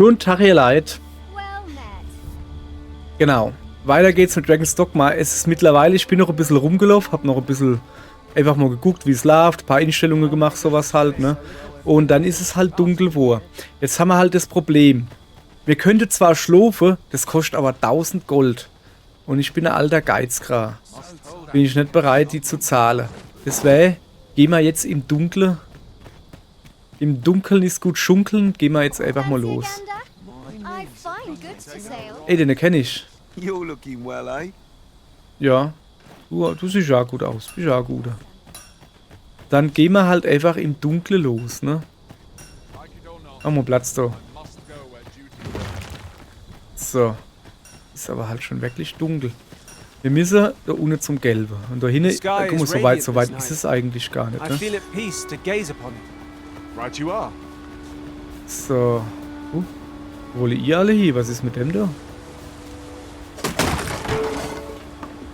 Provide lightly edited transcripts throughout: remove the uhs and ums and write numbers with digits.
Guten Tag, ihr Leid. Well met. Genau. Weiter geht's mit Dragon's Dogma. Es ist mittlerweile, ich bin noch ein bisschen rumgelaufen, hab noch ein bisschen einfach mal geguckt, wie es läuft, ein paar Einstellungen gemacht, sowas halt, ne? Und dann ist es halt dunkel vor. Jetzt haben wir halt das Problem. Wir könnten zwar schlafen, das kostet aber 1000 Gold. Und ich bin ein alter Geizkrar. Bin ich nicht bereit, die zu zahlen. Deswegen gehen wir jetzt im Dunkeln. Im Dunkeln ist gut schunkeln, gehen wir jetzt einfach mal los. I find goods to sale. Ey, den erkenne ich. You're looking well, eh? Ja, du siehst ja gut aus. Bist ja gut. Dann gehen wir halt einfach im Dunkle los, ne? Haben wir Platz da. So. Ist aber halt schon wirklich dunkel. Wir müssen da unten zum Gelben. Und da hinten, guck mal, so weit ist es eigentlich gar nicht, I ne? feel at peace to gaze upon it. Right you are. So. Wo wollt ihr alle hier? Was ist mit dem da?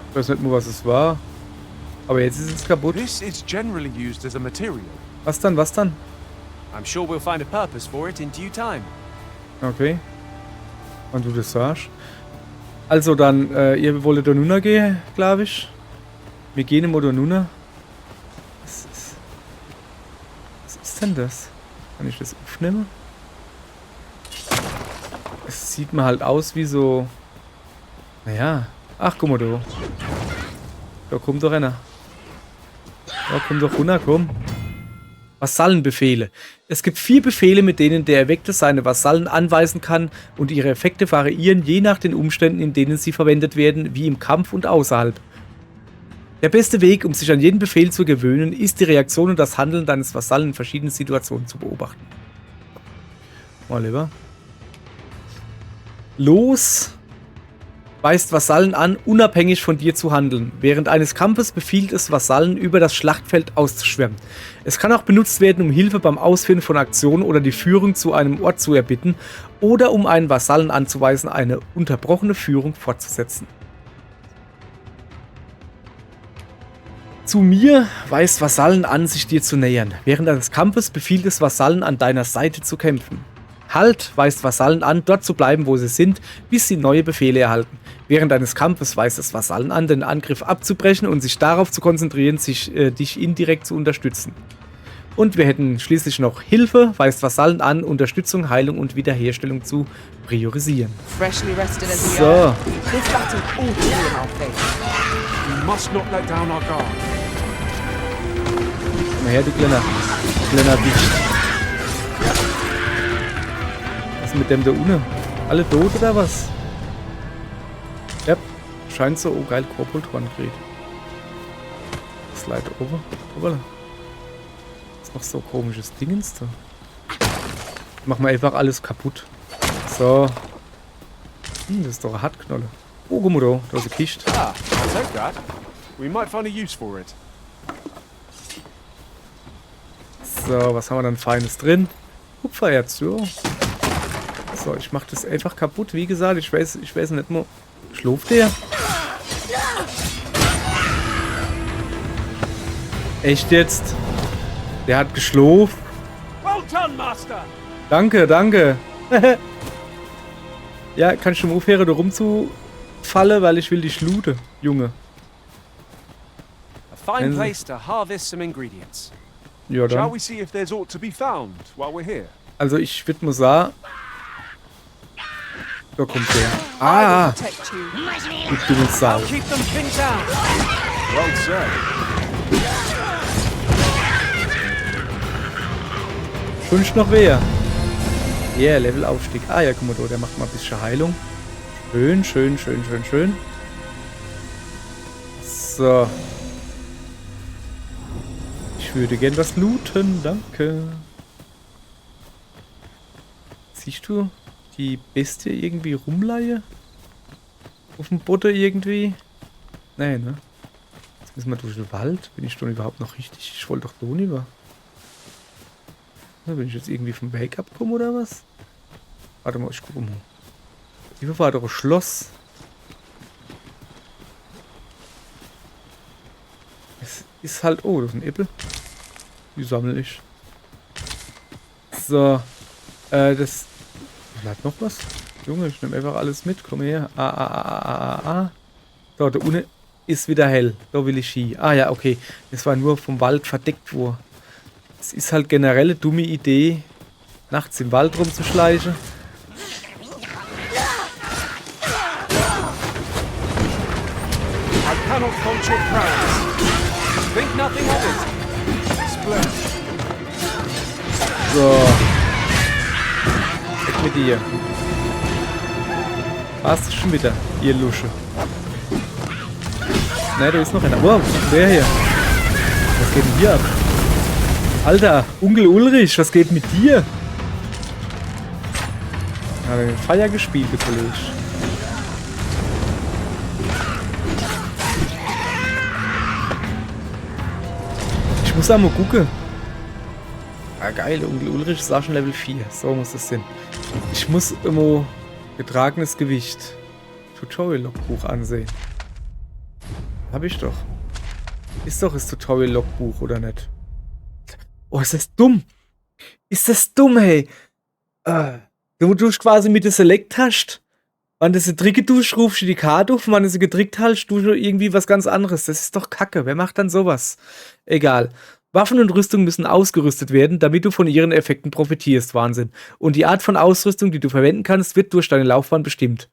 Ich weiß nicht mehr, was es war. Aber jetzt ist es kaputt. This is generally used as a material. Was dann, was dann? I'm sure we'll find a purpose for it in due time. Okay. Und du das sagst. Also dann, ihr wollt da nunna gehen, glaube ich. Wir gehen im da nunna. Was ist denn das? Kann ich das aufnehmen? Es sieht mir halt aus wie so... Naja. Ach, guck mal da. Da kommt doch einer. Da kommt doch runter, komm. Vasallenbefehle. Es gibt 4 Befehle, mit denen der Erweckte seine Vasallen anweisen kann und ihre Effekte variieren je nach den Umständen, in denen sie verwendet werden, wie im Kampf und außerhalb. Der beste Weg, um sich an jeden Befehl zu gewöhnen, ist die Reaktion und das Handeln deines Vasallen in verschiedenen Situationen zu beobachten. Mal lieber. Los weist Vasallen an, unabhängig von dir zu handeln. Während eines Kampfes befiehlt es Vasallen, über das Schlachtfeld auszuschwärmen. Es kann auch benutzt werden, um Hilfe beim Ausführen von Aktionen oder die Führung zu einem Ort zu erbitten oder um einen Vasallen anzuweisen, eine unterbrochene Führung fortzusetzen. Zu mir weist Vasallen an, sich dir zu nähern. Während eines Kampfes befiehlt es Vasallen, an deiner Seite zu kämpfen. Halt weist Vasallen an, dort zu bleiben, wo sie sind, bis sie neue Befehle erhalten. Während eines Kampfes weist es Vasallen an, den Angriff abzubrechen und sich darauf zu konzentrieren, dich indirekt zu unterstützen. Und wir hätten schließlich noch Hilfe, weist Vasallen an, Unterstützung, Heilung und Wiederherstellung zu priorisieren. Freshly rested as we So. are. This battle ought to be in our favor. We must not let down our guard. Komm mal her, du kleiner Wicht. Was ist mit dem da unten? Alle tot oder was? Ja, scheint so. Oh geil, Kobold-Hornkrieg. Slide over. Hoppala. Das ist noch so komisches Dingens da. Machen wir einfach alles kaputt. So. Das ist doch eine Hartknolle. Oh, guck mal da. Da ist eine Kiste. Ah, I'll take that. We might find a use for it. So, was haben wir dann Feines drin? Kupfererz, ja. So, ich mach das einfach kaputt. Wie gesagt, ich weiß nicht mehr. Schläft der? Echt jetzt? Der hat geschlafen. Well done, Master! Danke, danke. Ja, kannst du mal aufhören, da rumzufallen, weil ich will dich looten, Junge. A fine Wenn Sie- place to harvest some ingredients. Ja, Shall dann. we see if there's aught to be found while we're here? Also ich würde mal sagen... Da kommt der. Ah, Protect you. du dummes Sau. Keep them pinned down! Well said. Wünsch noch wer? Yeah, Levelaufstieg. Ah ja, guck mal da, der macht mal ein bisschen Heilung. Schön, schön, schön, schön, schön. So. Ich würde gern was looten, danke. Siehst du die Bestie irgendwie rumleihe? Auf dem Boden irgendwie? Nee, ne? Jetzt müssen wir durch den Wald. Bin ich doch überhaupt noch richtig? Ich wollte doch da rüber. Na, bin ich jetzt irgendwie vom Weg abgekommen oder was? Warte mal, ich gucke mal. Hier war doch ein Schloss. Es ist halt... Oh, das ist ein Äpfel. Die sammle ich. So. Das Bleibt noch was? Junge, ich nehme einfach alles mit. Komm her. So, da unten ist wieder hell. Da will ich hin. Ah ja, okay. Das war nur vom Wald verdeckt worden. Es ist halt generell eine dumme Idee, nachts im Wald rumzuschleichen. I cannot fault your prowess. Think nothing of it. Splendid. So. Weg mit dir. Warst du schon wieder, ihr Lusche? Ne, da ist noch einer. Wow, wer hier? Was geht denn hier ab? Alter, Onkel Ulrich, was geht mit dir? Hat er Feier gespielt, der Kollege. Ich muss da mal gucken. Ah, geil, Onkel Ulrich ist auch schon Level 4. So muss das sein. Ich muss immer getragenes Gewicht. Tutorial-Logbuch ansehen. Hab ich doch. Ist doch das Tutorial-Logbuch, oder nicht? Oh, ist das dumm. Ist das dumm, hey. Wo du quasi mit der Select hast. Wenn du sie drücke tust, rufst du die Karte auf. Und wenn du sie gedrückt hast, tust du irgendwie was ganz anderes. Das ist doch Kacke. Wer macht dann sowas? Egal. Waffen und Rüstung müssen ausgerüstet werden, damit du von ihren Effekten profitierst. Wahnsinn. Und die Art von Ausrüstung, die du verwenden kannst, wird durch deine Laufbahn bestimmt.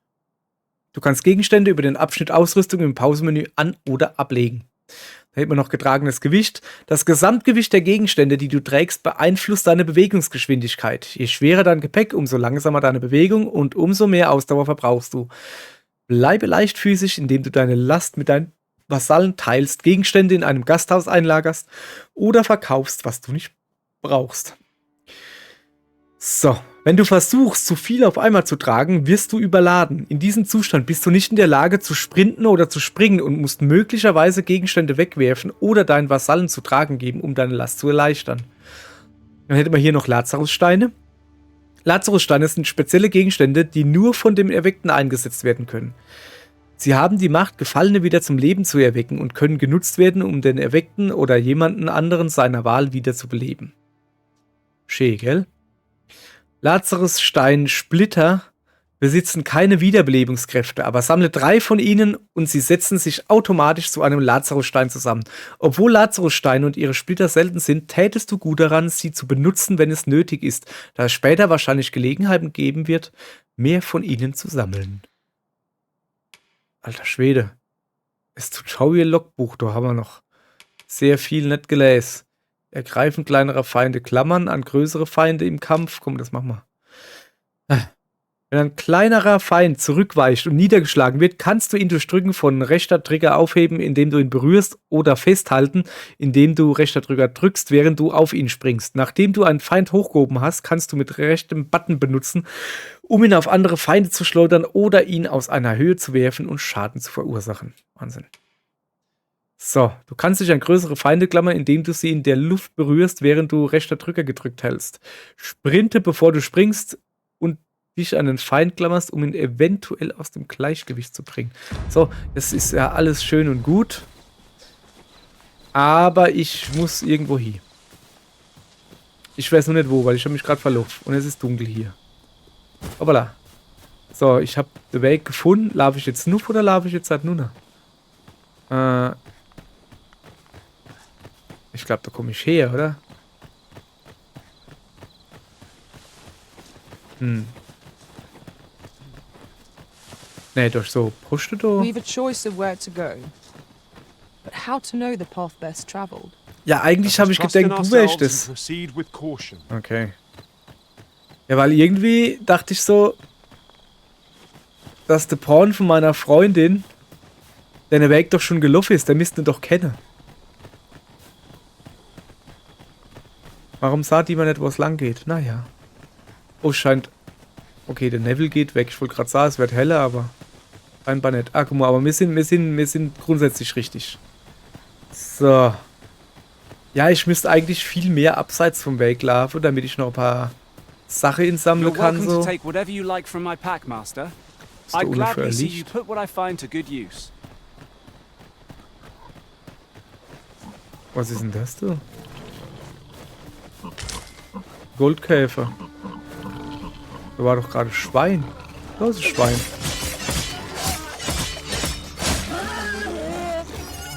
Du kannst Gegenstände über den Abschnitt Ausrüstung im Pausenmenü an- oder ablegen. Da hält man noch getragenes Gewicht. Das Gesamtgewicht der Gegenstände, die du trägst, beeinflusst deine Bewegungsgeschwindigkeit. Je schwerer dein Gepäck, umso langsamer deine Bewegung und umso mehr Ausdauer verbrauchst du. Bleibe leichtfüßig, indem du deine Last mit deinen Vasallen teilst, Gegenstände in einem Gasthaus einlagerst oder verkaufst, was du nicht brauchst. So, wenn du versuchst, zu viel auf einmal zu tragen, wirst du überladen. In diesem Zustand bist du nicht in der Lage zu sprinten oder zu springen und musst möglicherweise Gegenstände wegwerfen oder deinen Vasallen zu tragen geben, um deine Last zu erleichtern. Dann hätten wir hier noch Lazarussteine. Lazarussteine sind spezielle Gegenstände, die nur von dem Erweckten eingesetzt werden können. Sie haben die Macht, Gefallene wieder zum Leben zu erwecken und können genutzt werden, um den Erweckten oder jemanden anderen seiner Wahl wieder zu beleben. Schön, gell? Lazarusstein-Splitter besitzen keine Wiederbelebungskräfte, aber sammle 3 von ihnen und sie setzen sich automatisch zu einem Lazarusstein zusammen. Obwohl Lazarussteine und ihre Splitter selten sind, tätest du gut daran, sie zu benutzen, wenn es nötig ist, da es später wahrscheinlich Gelegenheiten geben wird, mehr von ihnen zu sammeln. Alter Schwede. Das Tutorial-Logbuch, da haben wir noch sehr viel nicht gelesen. Ergreifen kleinerer Feinde Klammern an größere Feinde im Kampf. Komm, das machen wir. Wenn ein kleinerer Feind zurückweicht und niedergeschlagen wird, kannst du ihn durch Drücken von rechter Trigger aufheben, indem du ihn berührst, oder festhalten, indem du rechter Trigger drückst, während du auf ihn springst. Nachdem du einen Feind hochgehoben hast, kannst du mit rechtem Button benutzen, um ihn auf andere Feinde zu schleudern oder ihn aus einer Höhe zu werfen und Schaden zu verursachen. Wahnsinn. So, du kannst dich an größere Feinde klammern, indem du sie in der Luft berührst, während du rechter Drücker gedrückt hältst. Sprinte, bevor du springst und dich an den Feind klammerst, um ihn eventuell aus dem Gleichgewicht zu bringen. So, das ist ja alles schön und gut. Aber ich muss irgendwo hin. Ich weiß noch nicht wo, weil ich habe mich gerade verlaufen. Und es ist dunkel hier. Hoppala. So, ich habe den Weg gefunden. Laufe ich jetzt nuff oder laufe ich jetzt halt nur noch? Ich glaube, da komme ich her, oder? Nee, durch so Brüste da. We've a choice of where to go. But how to know the path best traveled? Ja, eigentlich habe ich Trust in gedacht, du wärst ourselves and das. proceed with caution. Okay. Ja, weil irgendwie dachte ich so, dass der Porn von meiner Freundin, der Weg doch schon gelaufen ist, der müsste ihn doch kennen. Warum sagt jemand nicht, wo es lang geht? Naja. Oh, scheint... Okay, der Neville geht weg. Ich wollte gerade sagen, es wird heller, aber... Scheinbar nicht. Ah, guck mal, aber wir sind grundsätzlich richtig. So. Ja, ich müsste eigentlich viel mehr abseits vom Weg laufen, damit ich noch ein paar Sachen insammeln You're kann. welcome So. to take whatever you like from my pack, Master. Ist der I ungefähr gladly see you Licht? put what I find to good use. Was ist denn das, du? Da war doch gerade Schwein. Da ist ein Schwein.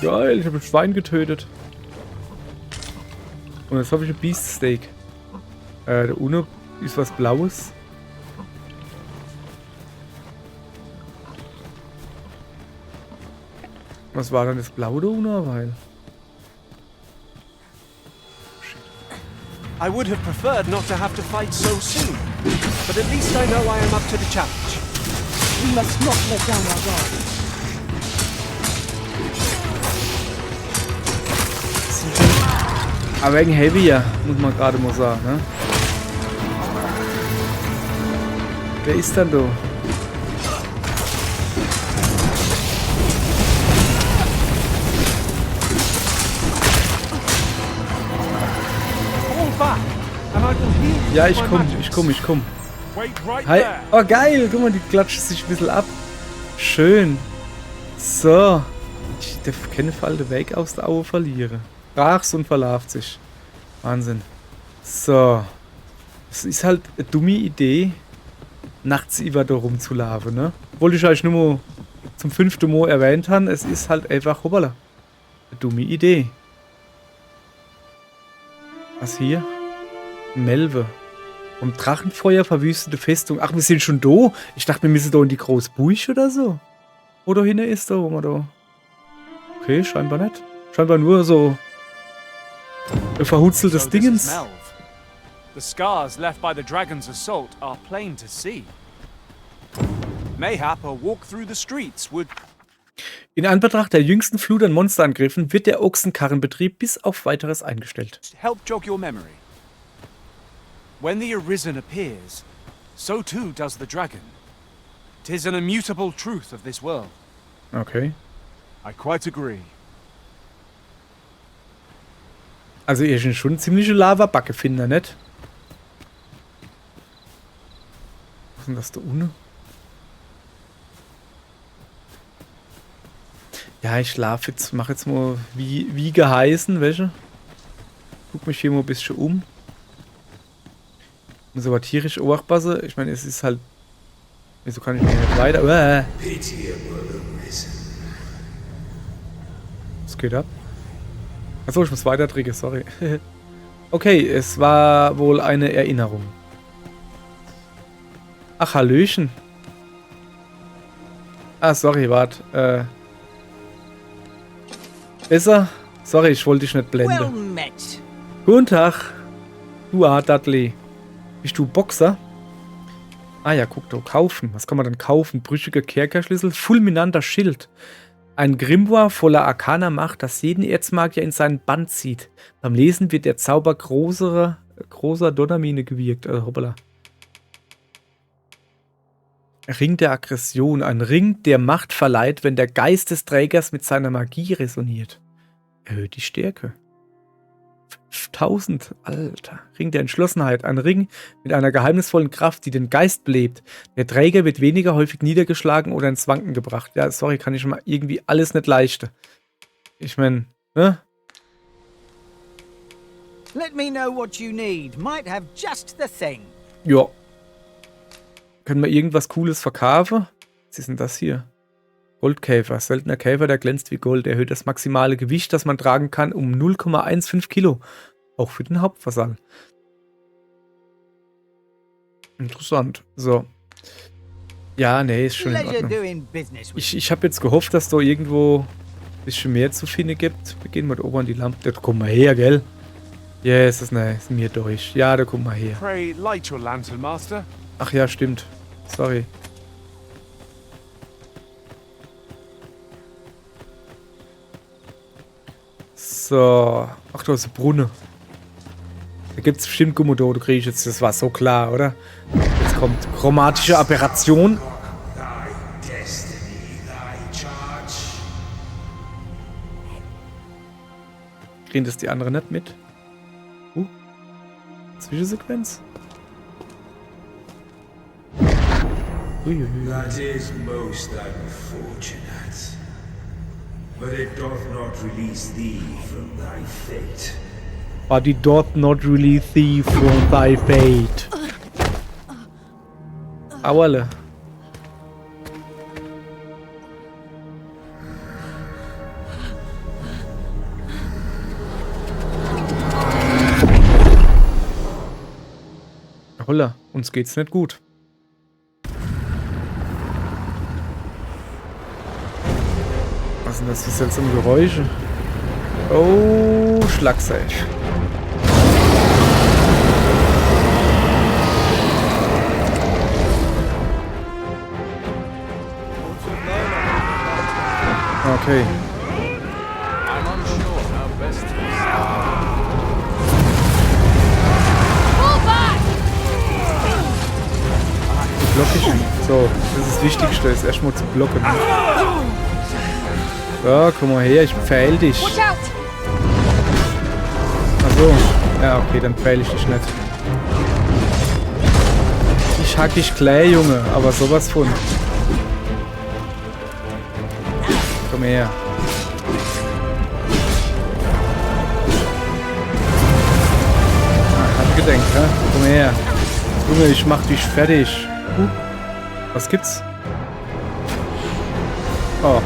Geil, ich habe ein Schwein getötet. Und jetzt habe ich ein Beefsteak. Da unten ist was Blaues. Was war dann das Blaue da unten? Weil I would have preferred not to have to fight so soon, but at least I know I am up to the challenge. We must not let down our guard. aber wegen heavier, muss man gerade mal sagen, ne? Wer ist denn da? Fall back, and I will heal you Ja, with ich my komm, magic. ich komm, ich komm. Wait right Hi. there. Oh, geil. Guck mal, die klatscht sich ein bisschen ab. Schön. So. Ich darf keine Falte weg aus der Aue verlieren. Brach's und verlauft sich. Wahnsinn. So. Es ist halt eine dumme Idee, nachts über da rumzulaufen, ne? Wollte ich euch nur mal zum 5. Mal erwähnt haben. Es ist halt einfach, hoppala, eine dumme Idee. Was hier? Melve. Vom Drachenfeuer verwüstete Festung. Ach, wir sind schon da. Ich dachte, wir müssen da in die große Burg oder so. Wo da hinten ist da, wo man da. Okay, scheinbar nicht. Scheinbar nur so ein verhutzeltes So this is Dingens. Melve. The scars left by the dragon's assault are plain to see. Mayhap a walk through the streets would In Anbetracht der jüngsten Flut an Monsterangriffen wird der Ochsenkarrenbetrieb bis auf Weiteres eingestellt. help jog your memory. When the Arisen appears, so too does the dragon. 'Tis an immutable truth of this world. Okay. I quite agree. Also ihr sind schon ziemliche Lavabacke finden, nicht? Was ist denn das da unten? Ja, ich schlafe jetzt, mache jetzt mal wie geheißen, welche? Guck mich hier mal ein bisschen um. Muss aber tierisch aufpassen. Ich meine, es ist halt. Wieso kann ich nicht weiter? Was geht ab? Achso, ich muss weiter drücken, sorry. Okay, es war wohl eine Erinnerung. Ach, Hallöchen. Ah, sorry, wart. Besser? Sorry, ich wollte dich nicht blenden. met. Guten Tag. Du, Dudley. Bist du Boxer? Ah ja, guck doch, kaufen. Was kann man dann kaufen? Brüchiger Kerkerschlüssel, fulminanter Schild. Ein Grimoire voller arkaner Macht, das jeden Erzmagier in seinen Bann zieht. Beim Lesen wird der Zauber großer Donnermine gewirkt. Hoppala. Ring der Aggression. Ein Ring, der Macht verleiht, wenn der Geist des Trägers mit seiner Magie resoniert. Erhöht die Stärke. 5000, Alter. Ring der Entschlossenheit. Ein Ring mit einer geheimnisvollen Kraft, die den Geist belebt. Der Träger wird weniger häufig niedergeschlagen oder ins Wanken gebracht. Ja, sorry, kann ich schon mal irgendwie alles nicht leisten. Ich meine, ne? Let me know what you need. Might have just the thing. Ja. Können wir irgendwas Cooles verkaufen? Was ist denn das hier? Goldkäfer. Seltener Käfer, der glänzt wie Gold. Erhöht das maximale Gewicht, das man tragen kann, um 0,15 Kilo. Auch für den Hauptversand. Interessant. So. Ja, nee, ist schon in Pleasure Ordnung. doing business with Ich habe jetzt gehofft, dass da irgendwo ein bisschen mehr zu finden gibt. Wir gehen mal da oben an die Lampe. Da kommen wir her, gell? Ja, yes, ist mir durch. Ja, da kommen wir her. Pray light your lantern, Master. Ach ja, stimmt. Sorry. So. Ach, da ist ein Brunnen. Da gibt es bestimmt Gummodo, du kriegst jetzt. Das war so klar, oder? Jetzt kommt chromatische Aberration. Kriegen das die anderen nicht mit? Zwischensequenz? Uiuiui. That is most unfortunate. But it doth not release thee from thy fate. But it doth not release thee from thy fate. Auerle. Holla, uns geht's nicht gut. Was sind das für seltsame Geräusche? Oh, Schlagseil. Okay. I'm unsure how best to Pull back! Block ich. So, das ist das Wichtigste, ist erstmal zu blocken. So, komm mal her, ich pfeil dich. Watch out! Achso. Ja, okay, dann pfeil ich dich nicht. Ich hack dich gleich, Junge, aber sowas von. Komm her. Hab gedenkt, hä? Komm her. Junge, ich mach dich fertig. Was gibt's? Oh.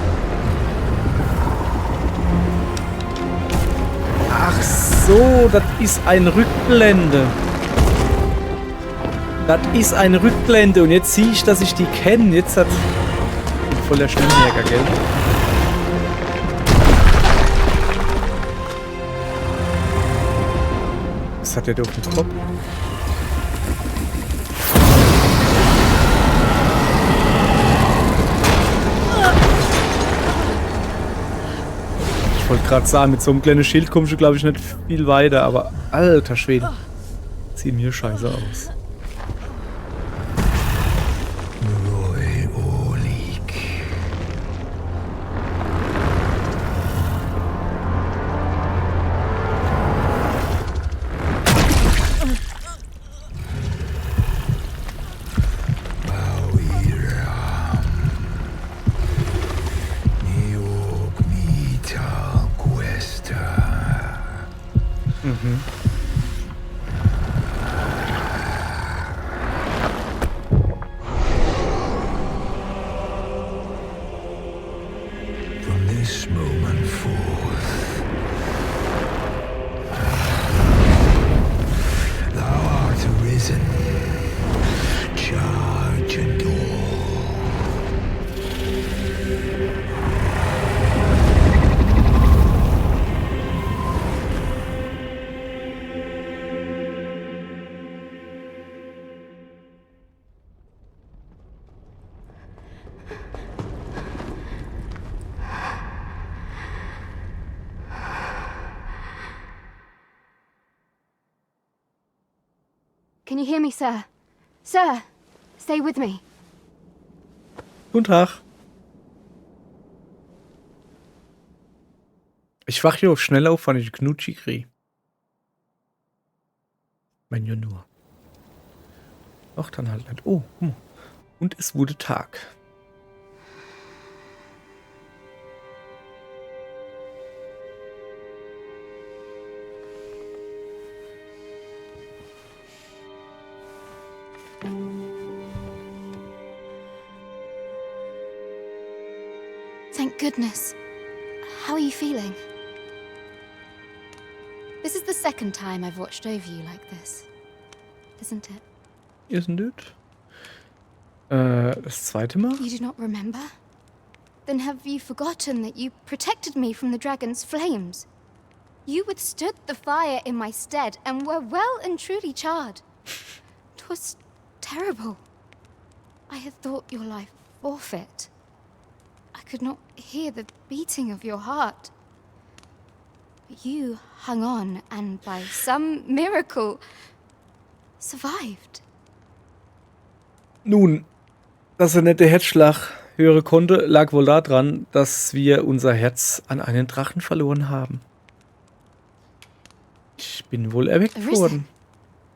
Ach so, das ist ein Rückblende. Das ist eine Rückblende und jetzt sehe ich, dass ich die kenne. Jetzt hat... Ich bin voller Schnelljäger, gell? Was hat der da auf dem Kopf? Ich wollte gerade sagen, mit so einem kleinen Schild kommst du, glaube ich, nicht viel weiter, aber alter Schwede. Sieht mir scheiße aus. Roy Orlik. Bauiram. Neog Mita Cuesta. From this moment forth, thou art arisen. Charge and all. Can you hear me, sir? Sir, stay with me. Guten Tag. Ich wach hier auch schnell auf, wenn ich Knutschi kriege. Wenn ja nur. Ach, dann halt nicht. Oh, guck mal. Und es wurde Tag. Thank goodness. How are you feeling? This is the second time I've watched over you like this, isn't it? Isn't it? Das zweite Mal? You do not remember? Then have you forgotten that you protected me from the dragon's flames? You withstood the fire in my stead and were well and truly charred. 'Twas terrible. I had thought your life forfeit. I could not hear the beating of your heart. But you hung on and by some miracle survived. Nun, dass er nicht der Herzschlag hören konnte, lag wohl daran, dass wir unser Herz an einen Drachen verloren haben. Ich bin wohl erweckt worden.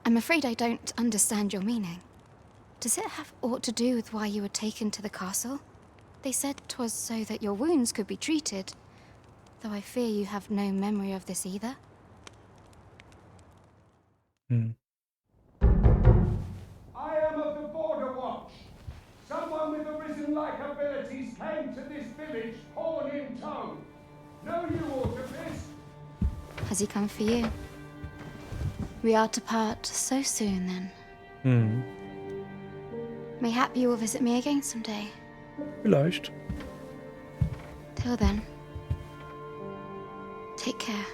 I'm afraid I don't understand your meaning. Does it have aught to do with why you were taken to the castle? They said 'twas so that your wounds could be treated, though I fear you have no memory of this either. Hm. I am of the Border Watch. village horn in tow. Know you, Orcopist? Has he come for you? We are to part so soon, then. Hm, Mayhap you will visit me again someday. vielleicht. Till then, take care.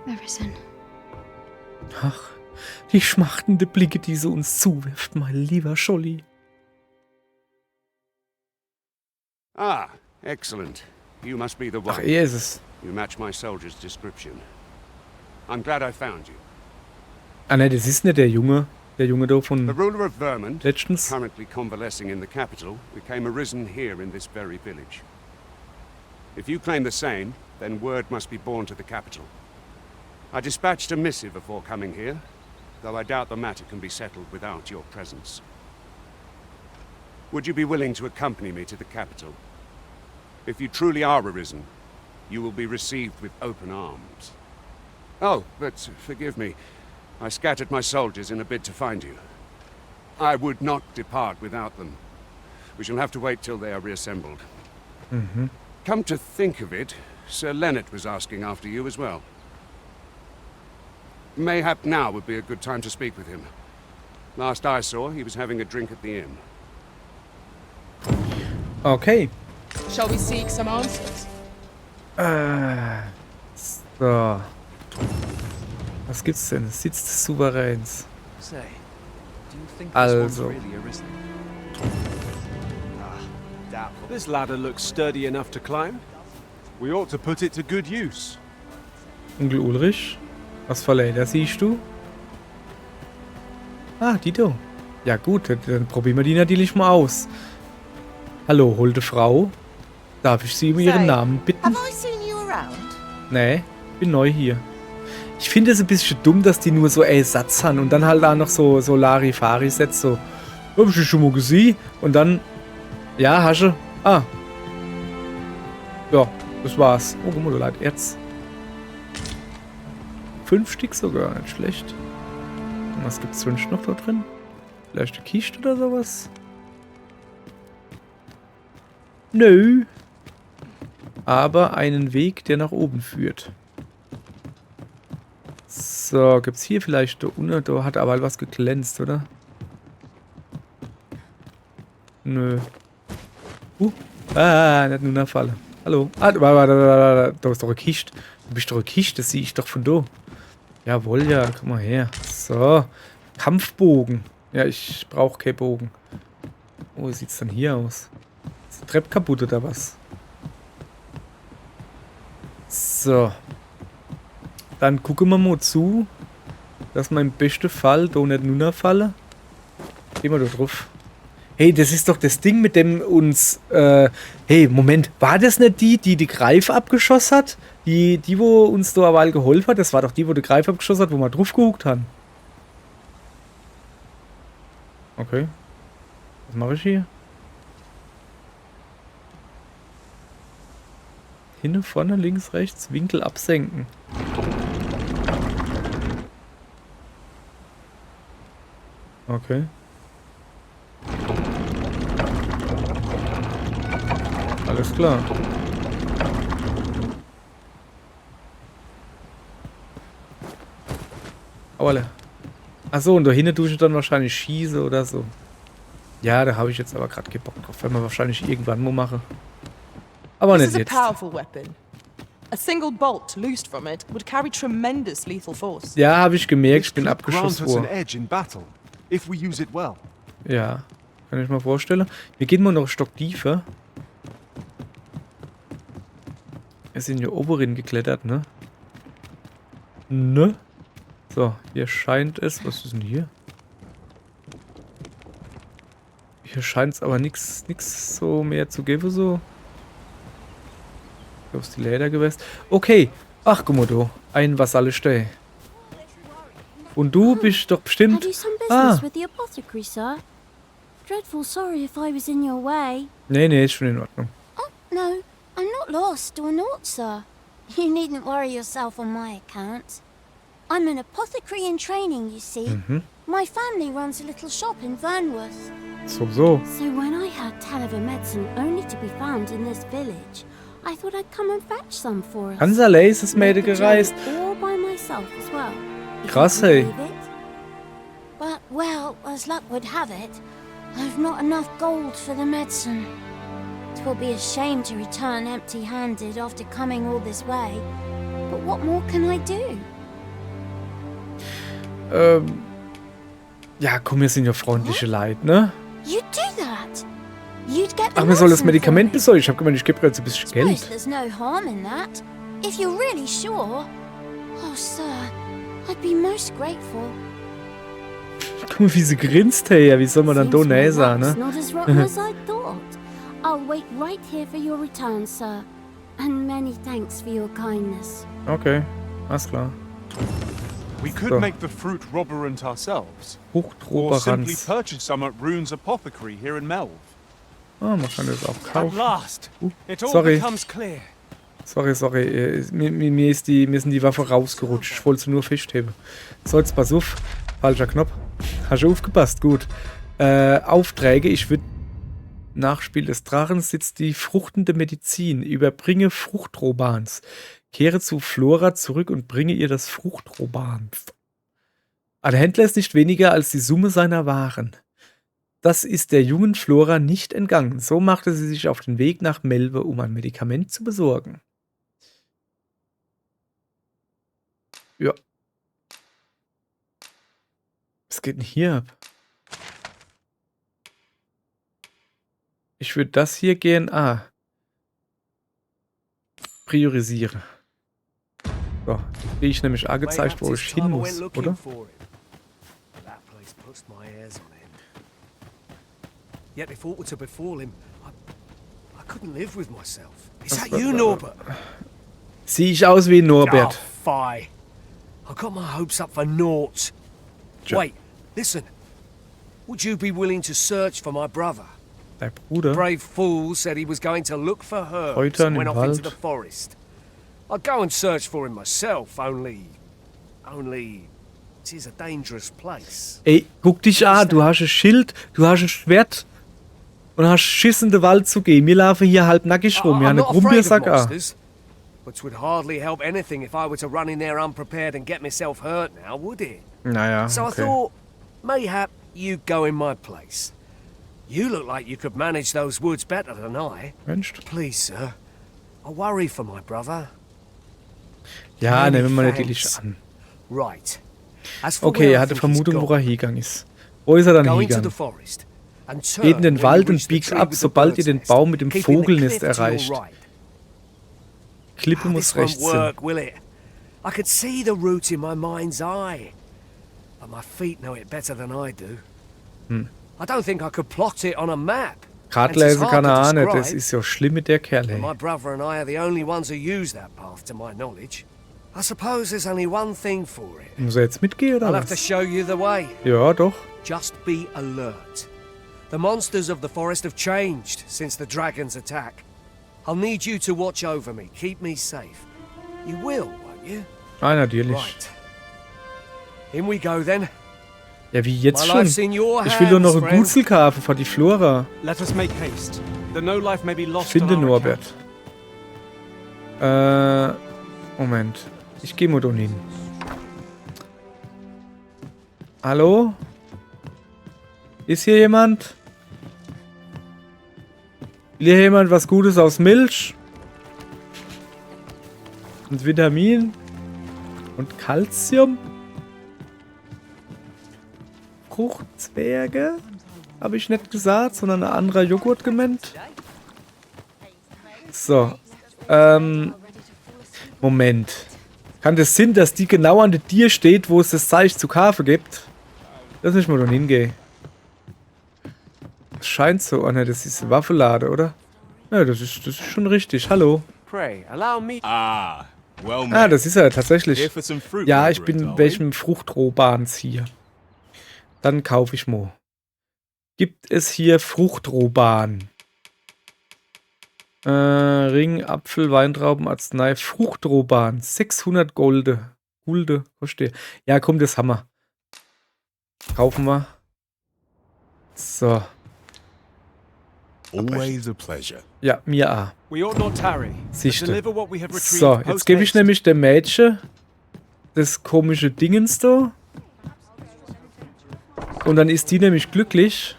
Arisen. Ach, die schmachtende Blicke, die sie uns zuwirft, mein lieber Scholli. Ah, excellent. You must be the Ach, one. er ist es. You match my soldier's description. I'm glad I found you. Ah, ne, das ist nicht der Junge. Der Junge da The von ruler of Vermont, letztens. currently convalescing in the capital, became arisen here in this very village. If you claim the same, then word must be borne to the capital. I dispatched a missive before coming here, though I doubt the matter can be settled without your presence. Would you be willing to accompany me to the capital? If you truly are arisen, you will be received with open arms. Oh, but forgive me. I scattered my soldiers in a bid to find you. I would not depart without them. We shall have to wait till they are reassembled. Come to think of it, Sir Leonard was asking after you as well. Mayhap now would be a good time to speak with him. Last I saw, he was having a drink at the inn. Okay. Shall we seek some answers? So. Was gibt's denn? Sitz des Souveräns. Say, do you think this Also. one's really arisen? Ah, doubtful. This ladder looks sturdy enough to climb. We ought to put it to good use. Onkel Ulrich? Was für Leder siehst du? Ah, Dito. Ja gut, dann probieren wir die natürlich mal aus. Hallo, holde Frau. Darf ich Sie um Ihren Namen bitten? Have I seen you around? Nee, bin neu hier. Ich finde es ein bisschen dumm, dass die nur so Satz haben und dann halt da noch so Larifari-Sätze, so, hab ich dich schon mal gesehen? Und dann, ja, Hasche, ah. Ja, das war's. Oh, guck mal, du leid, Erz. 5 Stück sogar, nicht schlecht. Und was gibt's sonst noch da drin? Vielleicht eine Kiste oder sowas? Nö. Aber einen Weg, der nach oben führt. So, gibt's hier vielleicht da unten? Da hat aber was geglänzt, oder? Nö. Nicht nur eine Falle. Hallo. Ah, warte. Da ist doch eine Kiste. Du bist doch eine Kiste, das sehe ich doch von da. Jawohl, ja, komm mal her. So. Kampfbogen. Ja, ich brauche keinen Bogen. Oh, wie sieht's dann hier aus? Ist die Treppe kaputt oder was? So. Dann gucken wir mal zu, dass wir im besten Fall da nicht nur falle. Gehen wir da drauf. Hey, das ist doch das Ding, mit dem uns... hey, Moment, war das nicht die Greif abgeschossen hat? Die, wo uns da eine Weile geholfen hat? Das war doch die, wo die Greif abgeschossen hat, wo wir drauf gehuckt haben. Okay. Was mache ich hier? Hinne, vorne, links, rechts, Winkel absenken. Okay. Alles klar. Auerle. Achso, und da hinten tue ich dann wahrscheinlich schieße oder so. Ja, da habe ich jetzt aber gerade keinen Bock drauf, wenn wir wahrscheinlich irgendwann mal machen. Aber This nicht is a jetzt. powerful weapon. A single bolt loosed from it would carry tremendous lethal force. Ja, habe ich gemerkt, ich This bin could grant abgeschossen us an worden. edge in battle, if we use it well. Ja, kann ich mir vorstellen. Wir gehen mal noch einen Stock tiefer. Wir sind hier oben geklettert, ne? Ne? So, hier scheint es... Was ist denn hier? Hier scheint es aber nichts so mehr zu geben, so. Wo ist die Ledergewässt? Okay. Ach, guck mal da. Ein Vasalle steh. Und du bist doch Have bestimmt... you some business Ah. with the apothecary, sir? Dreadful sorry if I was in your way. Nee, ist schon in Ordnung. Oh, no, I'm not lost or naught, sir. You needn't worry yourself on my account. I'm an apothecary in training, you see. My family runs a little shop in Vernworth. So. So when I heard tell of a medicine only to be found in this village, I thought I'd come and fetch some for us. Ganz allein ist das Mädel gereist. All by myself as well. if Krass, you can ey. believe it. But, well, as luck would have it, I've not enough gold for the medicine. 'Twill be a shame to return empty-handed after coming all this way. But what more can I do? Ja, komm, wir sind ja freundliche Leute, ne? You'd do that. You'd get the Ach, wir sollen das medicine Medikament for me. besorgen. Ich hab gemeint, ich gebe jetzt ein bisschen Suppose Geld. there's no harm in that. If you're really sure. Oh, sir, I'd be most grateful. Guck mal, wie sie grinst, hey. Ja, wie soll man dann da Seems my nee sagen, luck's ne? not as rotten as I thought. I'll wait right here for your return, sir. And many thanks for your kindness. Okay, alles klar. We could So. make the fruit robberant ourselves. Or simply Fruchtroberanz. purchase some at Rune's apothecary here in Melve. Ah, man kann das auch At kaufen. last, it all sorry. becomes clear. Sorry. Mir sind die Waffe rausgerutscht. Ich wollte sie nur festheben. So, jetzt pass auf. Falscher Knopf. Hast du aufgepasst? Gut. Aufträge. Ich würde Nachspiel des Drachens sitzt die fruchtende Medizin. Überbringe Fruchtrobans. Kehre zu Flora zurück und bringe ihr das Fruchtroban. Der Händler ist nicht weniger als die Summe seiner Waren. Das ist der jungen Flora nicht entgangen. So machte sie sich auf den Weg nach Melve, um ein Medikament zu besorgen. Ja. Was geht denn hier ab? Ich würde das hier gehen. Priorisiere. So, kriege ich nämlich angezeigt, wo ich hin muss, oder? That place puts my hairs on end. Yet if aught were to befall him, I couldn't live with myself. Is that you, Norbert? Sehe ich aus wie Norbert? Oh, fie. I got my hopes up for naught. Tja. Wait, listen. Would you be willing to search for my brother? Dein Bruder? Brave fool said he was going to look for herbs Kräutern and went im off into Wald. the forest. I'd go and search for him myself, only, 'tis a dangerous place. Ey, guck dich an, du hast ein Schild, du hast ein Schwert und hast Schiss in den Wald zu gehen. Wir laufen hier halb nackig rum, wir haben I'm einen not afraid of Grumbiersack an. monsters, but 'twould hardly help anything if I were to run in there unprepared and get myself hurt now, would it? Naja, So I okay. thought, mayhap you'd go in my place. You look like you could manage those woods better than I. Mensch. Please, sir, I worry for my brother. Ja, Many nehmen wir natürlich thanks. an. Right. As for Okay, where er I hatte think he's Vermutung, wo gone, er hingegangen ist. Wo ist er dann go into the hingegangen? forest and turn Geht in den when you Wald reach und the biegt tree ab, with the sobald ihr bird's den nest, Baum mit dem keeping the Vogelnest cliff to your erreicht. right. Klippe muss This won't rechts sein. work, will it? I could see the route in my mind's eye, but my feet know it better than I do. I don't think I could plot it on a map. Kartlese kann er auch nicht, das describe. ist ja schlimm mit der Kerl, My ey. brother and I are the only ones who use that path, to my knowledge. I suppose there's only one thing for it. Muss er jetzt mitgehen, oder I'll have to was? show you the way. Ja, doch. Just be alert. The monsters of the forest have changed since the dragon's attack. I'll need you to watch over me, keep me safe. You will, won't you? Ah, natürlich. Right. In we go then. Ja, wie jetzt My schon? life's in your Ich will doch noch hands, ein friend. Gutzelkafe vor die Flora. Let us make haste. The no life may be lost. Finde on our Norbert. account. Moment. Ich gehe mal da hin. Hallo? Ist hier jemand? Will hier jemand was Gutes aus Milch? Und Vitamin? Und Calcium? Fruchtzwerge? Habe ich nicht gesagt, sondern ein anderer Joghurt gemeint. So. Moment. Kann das Sinn, dass die genau an der Tier steht, wo es das Zeichen zu Kaffee gibt? Lass mich mal da hingehen. Das scheint so. Oh ne, das ist eine Waffelade, oder? Ja, das ist schon richtig. Hallo. Pray, allow me. Ah, das ist er tatsächlich. Ja, ich bin welchem Fruchtrobans hier. Dann kaufe ich mal. Gibt es hier Fruchtroban? Ring, Apfel, Weintrauben, Arznei, Fruchtroban. 600 Golde. Hulde, verstehe. Ja, komm, das haben wir. Kaufen wir. So. Always a pleasure. Ja, mir auch. We ought not tarry. Siehste. Deliver what we have retrieved So, jetzt gebe ich post-haste. nämlich dem Mädchen das komische Dingens da. Und dann ist die nämlich glücklich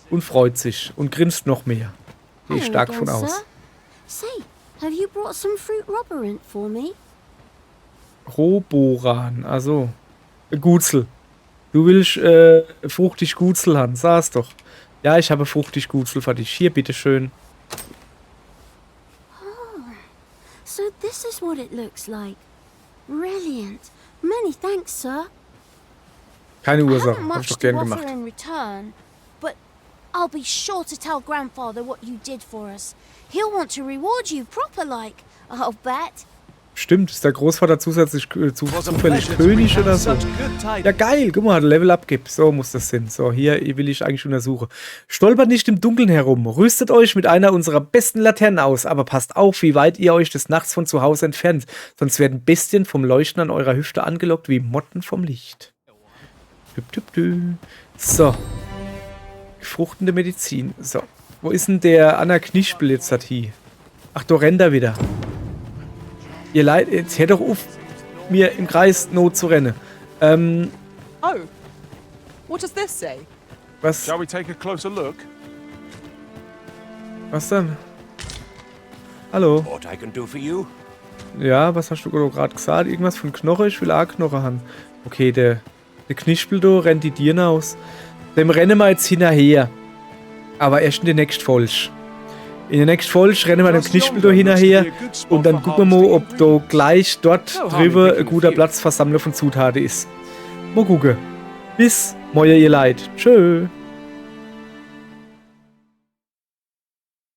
und freut sich und grinst noch mehr. Gehe ich Hello stark again, von aus. sir. Say, have you brought some fruit roborant for me? Roboran, also Gutzel. Du willst fruchtig Gutzel haben, sag's doch. Ja, ich habe fruchtig Gutzel für dich. Hier, bitteschön. So this is what it looks like. Brilliant. Many thanks, sir. Keine I Ursache, haven't hab ich much doch to gern offer gemacht. in return, but I'll be sure to tell Grandfather what you did for us. He'll want to reward you proper like, I'll bet. Stimmt, ist der Großvater zusätzlich zufällig König oder so? Such good tidings. Ja, geil, guck mal, Level Up gibt. So muss das sein. So, hier will ich eigentlich untersuchen. Stolpert nicht im Dunkeln herum. Rüstet euch mit einer unserer besten Laternen aus, aber passt auf, wie weit ihr euch des Nachts von zu Hause entfernt. Sonst werden Bestien vom Leuchten an eurer Hüfte angelockt wie Motten vom Licht. So. Fruchtende Medizin. So. Wo ist denn der Anna Knispel jetzt hat hier? Ach, da rennt er wieder. Ihr Leid, jetzt hört doch auf, mir im Kreis Not zu rennen. Oh, what does this say? Was Shall we take a closer look? denn? Hallo? What I can do for you? Ja, was hast du gerade gesagt? Irgendwas von Knoche? Ich will auch Knoche haben. Okay, der Knispel da rennt die Tiere aus. Dem rennen wir jetzt hinterher. Aber erst in der nächsten Folge. In der nächsten Folge rennen wir dem Knispel da hinterher. Und dann gucken wir mal, ob da gleich dort drüber ein guter Platz für Sammler von Zutaten ist. Mal gucken. Bis morgen, ihr Leid. Tschö.